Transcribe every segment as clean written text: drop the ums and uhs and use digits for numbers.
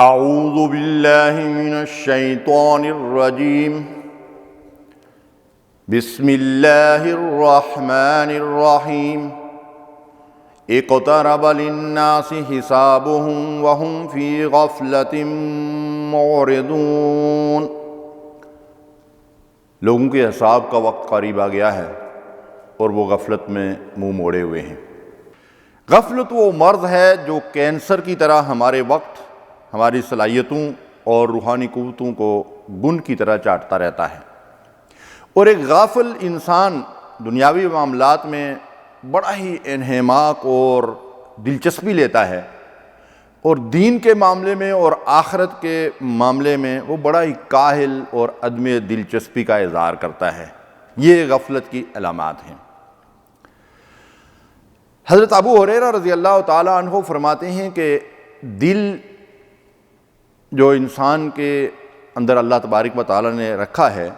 اعوذ باللہ من الشیطان الرجیم بسم اللہ الرحمن الرحیم اقترب للناس حسابهم وهم فی غفلۃ معرضون۔ لوگوں کے حساب کا وقت قریب آ گیا ہے اور وہ غفلت میں منہ موڑے ہوئے ہیں۔ غفلت وہ مرض ہے جو کینسر کی طرح ہمارے وقت، ہماری صلاحیتوں اور روحانی قوتوں کو گند کی طرح چاٹتا رہتا ہے، اور ایک غافل انسان دنیاوی معاملات میں بڑا ہی انہماک اور دلچسپی لیتا ہے، اور دین کے معاملے میں اور آخرت کے معاملے میں وہ بڑا ہی کاہل اور عدم دلچسپی کا اظہار کرتا ہے۔ یہ غفلت کی علامات ہیں۔ حضرت ابو ہریرہ رضی اللہ تعالیٰ عنہ فرماتے ہیں کہ دل جو انسان کے اندر اللہ تبارک و تعالیٰ نے رکھا ہے،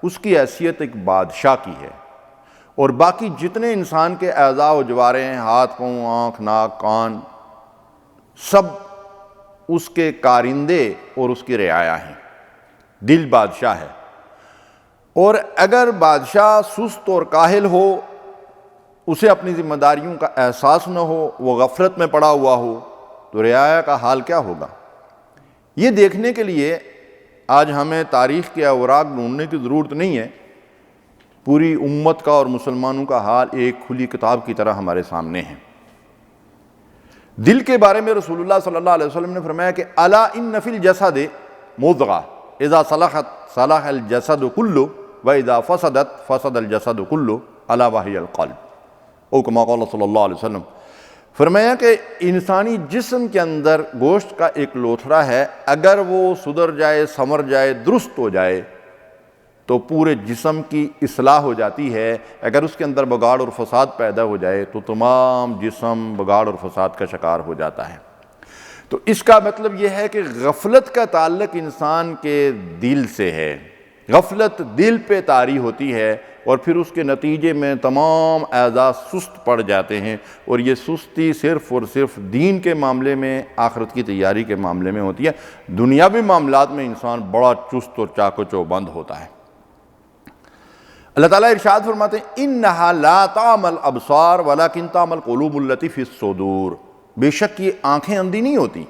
اس کی حیثیت ایک بادشاہ کی ہے، اور باقی جتنے انسان کے اعضاء و جوارے ہیں، ہاتھ، پاؤں، آنکھ، ناک، کان، سب اس کے کارندے اور اس کی رعایا ہیں۔ دل بادشاہ ہے، اور اگر بادشاہ سست اور کاہل ہو، اسے اپنی ذمہ داریوں کا احساس نہ ہو، وہ غفلت میں پڑا ہوا ہو، تو رعایا کا حال کیا ہوگا؟ یہ دیکھنے کے لیے آج ہمیں تاریخ کے اوراق ڈھونڈنے کی ضرورت نہیں ہے۔ پوری امت کا اور مسلمانوں کا حال ایک کھلی کتاب کی طرح ہمارے سامنے ہے۔ دل کے بارے میں رسول اللہ صلی اللہ علیہ وسلم نے فرمایا کہ الا ان فی الجسد مضغہ اذا صلحت صلح الجسد کلہ واذا فسدت فسد الجسد کلہ الا وہی القلب، او کما قال صلی اللہ علیہ وسلم۔ فرمایا کہ انسانی جسم کے اندر گوشت کا ایک لوتھڑا ہے، اگر وہ سدھر جائے، سنور جائے، درست ہو جائے تو پورے جسم کی اصلاح ہو جاتی ہے۔ اگر اس کے اندر بگاڑ اور فساد پیدا ہو جائے تو تمام جسم بگاڑ اور فساد کا شکار ہو جاتا ہے۔ تو اس کا مطلب یہ ہے کہ غفلت کا تعلق انسان کے دل سے ہے۔ غفلت دل پہ طاری ہوتی ہے، اور پھر اس کے نتیجے میں تمام اعضاء سست پڑ جاتے ہیں، اور یہ سستی صرف اور صرف دین کے معاملے میں، آخرت کی تیاری کے معاملے میں ہوتی ہے۔ دنیاوی معاملات میں انسان بڑا چست اور چاق و چوبند ہوتا ہے۔ اللہ تعالیٰ ارشاد فرماتے ہیں انہا لا تعمی الابصار ولکن تعمی القلوب التی فی الصدور۔ بے شک یہ آنکھیں اندھی نہیں ہوتی،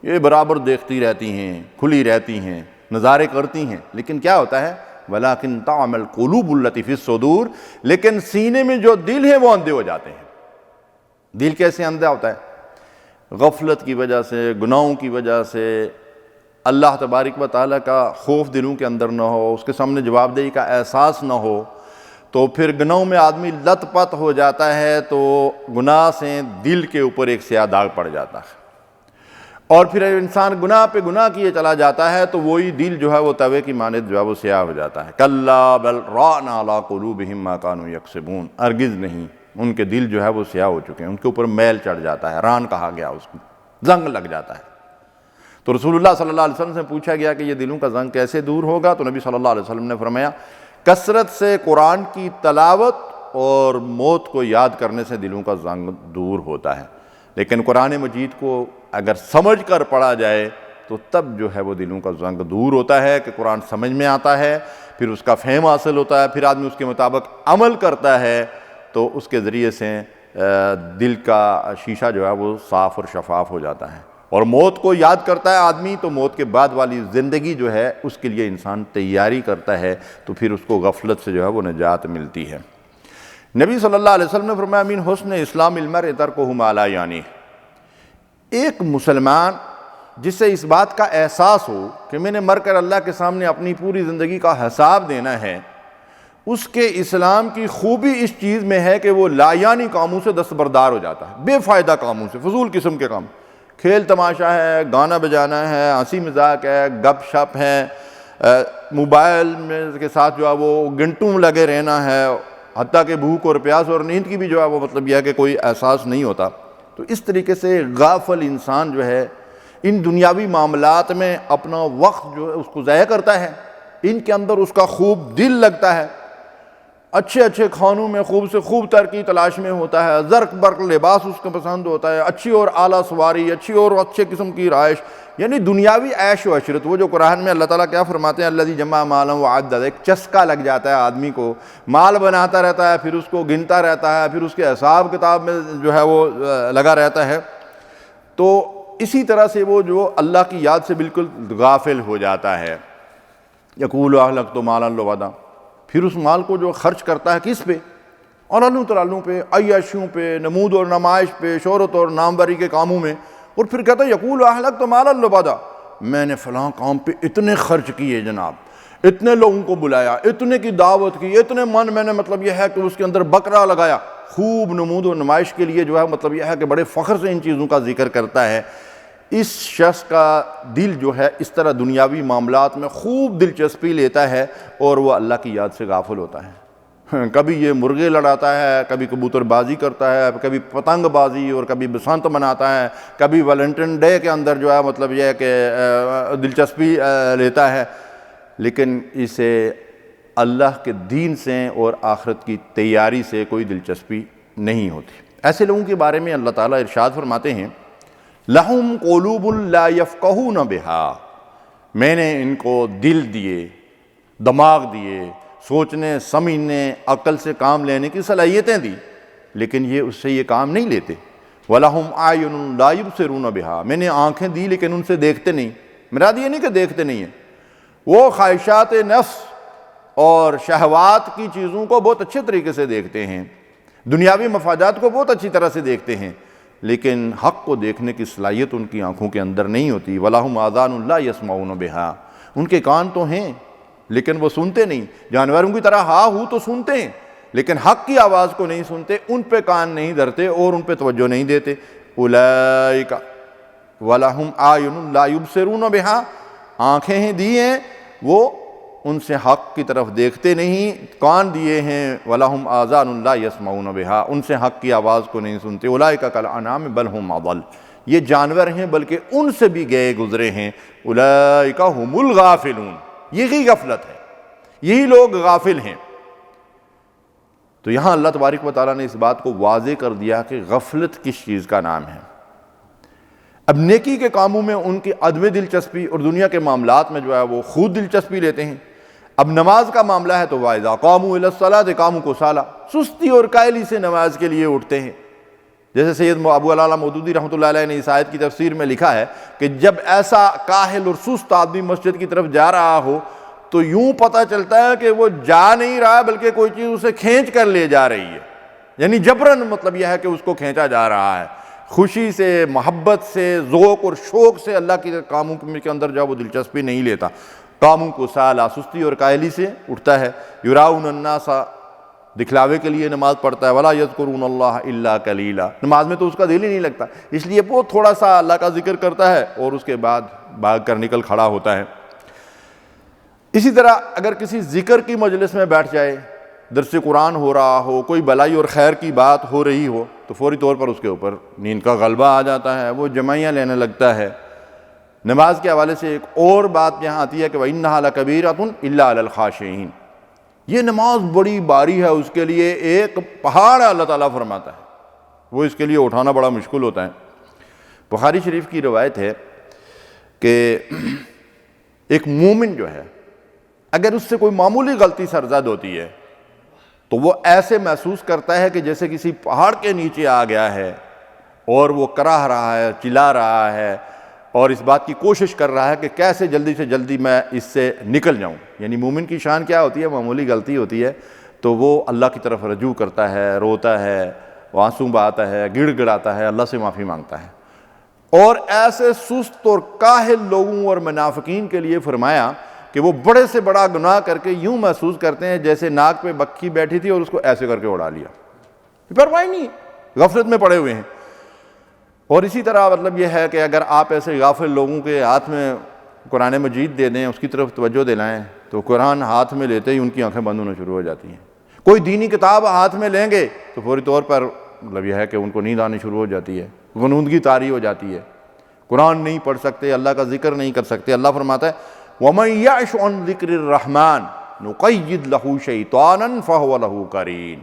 یہ برابر دیکھتی رہتی ہیں، کھلی رہتی ہیں، نظارے کرتی ہیں، لیکن کیا ہوتا ہے؟ وَلَكِنْ تَعْمَ الْقُلُوبُ الَّتِي فِي الصُّدُورِ، لیکن سینے میں جو دل ہے وہ اندھے ہو جاتے ہیں۔ دل کیسے اندھا ہوتا ہے؟ غفلت کی وجہ سے، گناہوں کی وجہ سے، اللہ تبارک و تعالیٰ کا خوف دلوں کے اندر نہ ہو، اس کے سامنے جواب دہی کا احساس نہ ہو، تو پھر گناہوں میں آدمی لت پت ہو جاتا ہے، تو گناہ سے دل کے اوپر ایک سیاہ داغ پڑ جاتا ہے، اور پھر انسان گناہ پہ گناہ کیے چلا جاتا ہے، تو وہی دل جو ہے وہ توے کی مانند جو ہے وہ سیاہ ہو جاتا ہے۔ کلا بل ران علی قلوبہم ما کانوا یکسبون، ہرگز نہیں، ان کے دل جو ہے وہ سیاہ ہو چکے ہیں، ان کے اوپر میل چڑھ جاتا ہے، ران کہا گیا اس کو، زنگ لگ جاتا ہے۔ تو رسول اللہ صلی اللہ علیہ وسلم سے پوچھا گیا کہ یہ دلوں کا زنگ کیسے دور ہوگا؟ تو نبی صلی اللہ علیہ وسلم نے فرمایا کثرت سے قرآن کی تلاوت اور موت کو یاد کرنے سے دلوں کا زنگ دور ہوتا ہے۔ لیکن قرآن مجید کو اگر سمجھ کر پڑھا جائے تو تب جو ہے وہ دلوں کا زنگ دور ہوتا ہے، کہ قرآن سمجھ میں آتا ہے، پھر اس کا فہم حاصل ہوتا ہے، پھر آدمی اس کے مطابق عمل کرتا ہے، تو اس کے ذریعے سے دل کا شیشہ جو ہے وہ صاف اور شفاف ہو جاتا ہے، اور موت کو یاد کرتا ہے آدمی، تو موت کے بعد والی زندگی جو ہے اس کے لیے انسان تیاری کرتا ہے، تو پھر اس کو غفلت سے جو ہے وہ نجات ملتی ہے۔ نبی صلی اللہ علیہ وسلم نے فرمایا من حسن اسلام المرء ترکہ ما لا یعنیہ، ایک مسلمان جس سے اس بات کا احساس ہو کہ میں نے مر کر اللہ کے سامنے اپنی پوری زندگی کا حساب دینا ہے، اس کے اسلام کی خوبی اس چیز میں ہے کہ وہ لا یعنی کاموں سے دستبردار ہو جاتا ہے، بے فائدہ کاموں سے، فضول قسم کے کام، کھیل تماشا ہے، گانا بجانا ہے، ہنسی مذاق ہے، گپ شپ ہے، موبائل میں کے ساتھ جو ہے وہ گھنٹوں لگے رہنا ہے، حتیٰ کہ بھوک اور پیاس اور نیند کی بھی جو ہے وہ مطلب یہ ہے کہ کوئی احساس نہیں ہوتا۔ تو اس طریقے سے غافل انسان جو ہے ان دنیاوی معاملات میں اپنا وقت جو ہے اس کو ضائع کرتا ہے، ان کے اندر اس کا خوب دل لگتا ہے، اچھے اچھے کھانوں میں خوب سے خوب تر کی تلاش میں ہوتا ہے، زرق برق لباس اس کو پسند ہوتا ہے، اچھی اور اعلیٰ سواری، اچھی اور اچھے قسم کی رہائش، یعنی دنیاوی عیش و عشرت۔ وہ جو قرآن میں اللہ تعالیٰ کیا فرماتے ہیں، الذی جمع مالا وعددہ، ایک چسکا لگ جاتا ہے آدمی کو، مال بناتا رہتا ہے، پھر اس کو گنتا رہتا ہے، پھر اس کے حساب کتاب میں جو ہے وہ لگا رہتا ہے۔ تو اسی طرح سے وہ جو اللہ کی یاد سے بالکل غافل ہو جاتا ہے۔ یقول اہلکت مالا لبدا، پھر اس مال کو جو خرچ کرتا ہے کس پہ، علالوں تلالوں پہ، عیاشیوں پہ، نمود اور نمائش پہ، شہرت اور ناموری کے کاموں میں، اور پھر کہتا ہے یقول اہلکت مالا لبدا، میں نے فلاں کام پہ اتنے خرچ کیے جناب، اتنے لوگوں کو بلایا، اتنے کی دعوت کی، اتنے من میں نے مطلب یہ ہے کہ اس کے اندر بکرا لگایا، خوب نمود و نمائش کے لیے جو ہے مطلب یہ ہے کہ بڑے فخر سے ان چیزوں کا ذکر کرتا ہے۔ اس شخص کا دل جو ہے اس طرح دنیاوی معاملات میں خوب دلچسپی لیتا ہے اور وہ اللہ کی یاد سے غافل ہوتا ہے۔ کبھی یہ مرغے لڑاتا ہے، کبھی کبوتر بازی کرتا ہے، کبھی پتنگ بازی، اور کبھی بسنت مناتا ہے، کبھی ویلنٹائن ڈے کے اندر جو ہے مطلب یہ ہے کہ دلچسپی لیتا ہے، لیکن اسے اللہ کے دین سے اور آخرت کی تیاری سے کوئی دلچسپی نہیں ہوتی۔ ایسے لوگوں کے بارے میں اللہ تعالیٰ ارشاد فرماتے ہیں لَهُمْ قُلُوبٌ لَا يَفْقَهُونَ بِهَا، میں نے ان کو دل دیے، دماغ دیے، سوچنے سمجھنے عقل سے کام لینے کی صلاحیتیں دی، لیکن یہ اس سے یہ کام نہیں لیتے۔ وَلَهُمْ أَعْيُنٌ لَا يُبْصِرُونَ بِهَا، میں نے آنکھیں دی لیکن ان سے دیکھتے نہیں۔ مراد یہ نہیں کہ دیکھتے نہیں ہیں، وہ خواہشات نفس اور شہوات کی چیزوں کو بہت اچھے طریقے سے دیکھتے ہیں، دنیاوی مفادات کو بہت اچھی طرح سے دیکھتے ہیں، لیکن حق کو دیکھنے کی صلاحیت ان کی آنکھوں کے اندر نہیں ہوتی۔ وَلَهُمْ آذَانٌ لَا يَسْمَعُونَ بِهَا، ان کے کان تو ہیں لیکن وہ سنتے نہیں، جانوروں کی طرح ہاں ہو تو سنتے ہیں لیکن حق کی آواز کو نہیں سنتے، ان پہ کان نہیں دھرتے اور ان پہ توجہ نہیں دیتے۔ اولئک وَلَهُمْ أَعْيُنٌ لَا يُبْصِرُونَ بِهَا، آنکھیں ہیں دی ہیں، وہ ان سے حق کی طرف دیکھتے نہیں، کان دیے ہیں۔ وَلَهُمْ آذَانٌ لَا يَسْمَعُونَ بِهَا، ان سے حق کی آواز کو نہیں سنتے۔ اولئک کالانعام بل هم اضل، یہ جانور ہیں بلکہ ان سے بھی گئے گزرے ہیں۔ اولئک هم الغافلون، یہی غفلت ہے، یہی لوگ غافل ہیں۔ تو یہاں اللہ تبارک و تعالیٰ نے اس بات کو واضح کر دیا کہ غفلت کس چیز کا نام ہے۔ اب نیکی کے کاموں میں ان کی عدم دلچسپی اور دنیا کے معاملات میں جو ہے وہ خود دلچسپی لیتے ہیں۔ اب نماز کا معاملہ ہے تو وَإِذَا قَامُوا إِلَى الصَّلَاةِ قَامُوا كُسَالَىٰ، سستی اور کائلی سے نماز کے لیے اٹھتے ہیں۔ جیسے سید ابو العالیٰ مودودی رحمۃ اللہ علیہ نے اس آیت کی تفسیر میں لکھا ہے کہ جب ایسا کاہل اور سست آدمی مسجد کی طرف جا رہا ہو تو یوں پتہ چلتا ہے کہ وہ جا نہیں رہا بلکہ کوئی چیز اسے کھینچ کر لے جا رہی ہے، یعنی جبراً مطلب یہ ہے کہ اس کو کھینچا جا رہا ہے۔ خوشی سے، محبت سے، ذوق اور شوق سے اللہ کے کاموں کے اندر جو وہ دلچسپی نہیں لیتا۔ قاموا کسالیٰ، سستی اور کائلی سے اٹھتا ہے۔ یراؤن الناس، دکھلاوے کے لیے نماز پڑھتا ہے۔ ولا یذکرون اللہ الا قلیلا، نماز میں تو اس کا دل ہی نہیں لگتا، اس لیے وہ تھوڑا سا اللہ کا ذکر کرتا ہے اور اس کے بعد بھاگ کر نکل کھڑا ہوتا ہے۔ اسی طرح اگر کسی ذکر کی مجلس میں بیٹھ جائے، درس قرآن ہو رہا ہو، کوئی بلائی اور خیر کی بات ہو رہی ہو، تو فوری طور پر اس کے اوپر نیند کا غلبہ آ جاتا ہے، وہ جمعیاں لینے لگتا ہے۔ نماز کے حوالے سے ایک اور بات یہاں آتی ہے کہ وَإِنَّهَا لَكَبِيرَةٌ إِلَّا عَلَى الْخَاشِعِينَ، یہ نماز بڑی باری ہے، اس کے لیے ایک پہاڑ ہے، اللہ تعالیٰ فرماتا ہے، وہ اس کے لیے اٹھانا بڑا مشکل ہوتا ہے۔ بخاری شریف کی روایت ہے کہ ایک مومن جو ہے اگر اس سے کوئی معمولی غلطی سرزد ہوتی ہے تو وہ ایسے محسوس کرتا ہے کہ جیسے کسی پہاڑ کے نیچے آ گیا ہے اور وہ کراہ رہا ہے، چلا رہا ہے اور اس بات کی کوشش کر رہا ہے کہ کیسے جلدی سے جلدی میں اس سے نکل جاؤں۔ یعنی مومن کی شان کیا ہوتی ہے؟ معمولی غلطی ہوتی ہے تو وہ اللہ کی طرف رجوع کرتا ہے، روتا ہے، آنسو بہاتا ہے، گڑ گڑاتا ہے، اللہ سے معافی مانگتا ہے۔ اور ایسے سست اور کاہل لوگوں اور منافقین کے لیے فرمایا کہ وہ بڑے سے بڑا گناہ کر کے یوں محسوس کرتے ہیں جیسے ناک پہ بکھی بیٹھی تھی اور اس کو ایسے کر کے اڑا لیا، پرواہ نہیں، غفلت میں پڑے ہوئے ہیں۔ اور اسی طرح مطلب یہ ہے کہ اگر آپ ایسے غافل لوگوں کے ہاتھ میں قرآن مجید دے دیں، اس کی طرف توجہ دلائیں، تو قرآن ہاتھ میں لیتے ہی ان کی آنکھیں بند ہونا شروع ہو جاتی ہیں۔ کوئی دینی کتاب ہاتھ میں لیں گے تو فوری طور پر مطلب یہ ہے کہ ان کو نیند آنی شروع ہو جاتی ہے، غنودگی طاری ہو جاتی ہے، قرآن نہیں پڑھ سکتے، اللہ کا ذکر نہیں کر سکتے۔ اللہ فرماتا ہے وَمَن يَعْشُ عَن ذِكْرِ الرَّحْمَنِ، نقید لہ شیطانا فہو لہ قرین،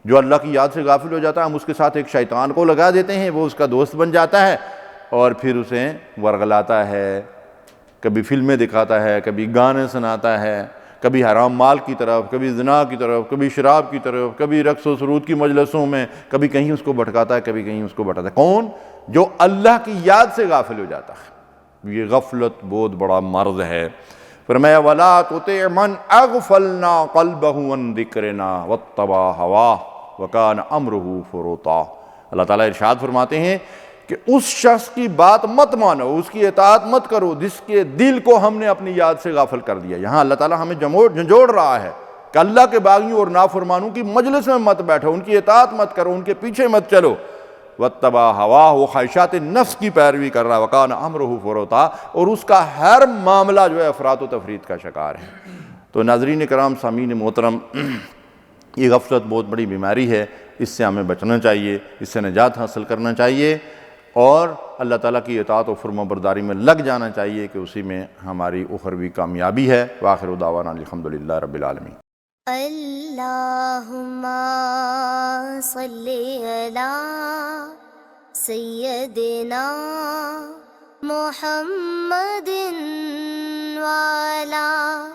جو اللہ کی یاد سے غافل ہو جاتا ہے ہم اس کے ساتھ ایک شیطان کو لگا دیتے ہیں، وہ اس کا دوست بن جاتا ہے اور پھر اسے ورغلاتا ہے، کبھی فلمیں دکھاتا ہے، کبھی گانے سناتا ہے، کبھی حرام مال کی طرف، کبھی زنا کی طرف، کبھی شراب کی طرف، کبھی رقص و سرود کی مجلسوں میں، کبھی کہیں اس کو بھٹکاتا ہے، کبھی کہیں اس کو بھٹکاتا ہے۔ کون؟ جو اللہ کی یاد سے غافل ہو جاتا ہے۔ یہ غفلت بہت بڑا مرض ہے۔ فرمایا وَلَا تُطِعْ مَنْ أَغْفَلْنَا قَلْبَهُ عَنْ ذِكْرِنَا وَاتَّبَعَ هَوَاهُ وَكَانَ أَمْرُهُ فُرُطًا۔ اللہ تعالیٰ ارشاد فرماتے ہیں کہ اس شخص کی بات مت مانو، اس کی اطاعت مت کرو جس کے دل کو ہم نے اپنی یاد سے غافل کر دیا۔ یہاں اللہ تعالیٰ ہمیں جھنجھوڑ رہا ہے کہ اللہ کے باغیوں اور نافرمانوں کی مجلس میں مت بیٹھو، ان کی اطاعت مت کرو، ان کے پیچھے مت چلو۔ وَاتَّبَعَ هَوَاهُ، وہ خواہشات نفس کی پیروی کر رہا ہے، وَكَانَ أَمْرُهُ فُرُطًا، اور اس کا ہر معاملہ جو ہے افراط و تفریط کا شکار ہے۔ تو ناظرین کرام، سامعین محترم، یہ غفلت بہت بڑی بیماری ہے، اس سے ہمیں بچنا چاہیے، اس سے نجات حاصل کرنا چاہیے اور اللہ تعالیٰ کی اطاعت و فرما برداری میں لگ جانا چاہیے کہ اسی میں ہماری اخروی کامیابی ہے۔ وآخر دعوانا الحمدللہ رب العالمین۔ اللہم صلی علی سیدنا محمد وعلی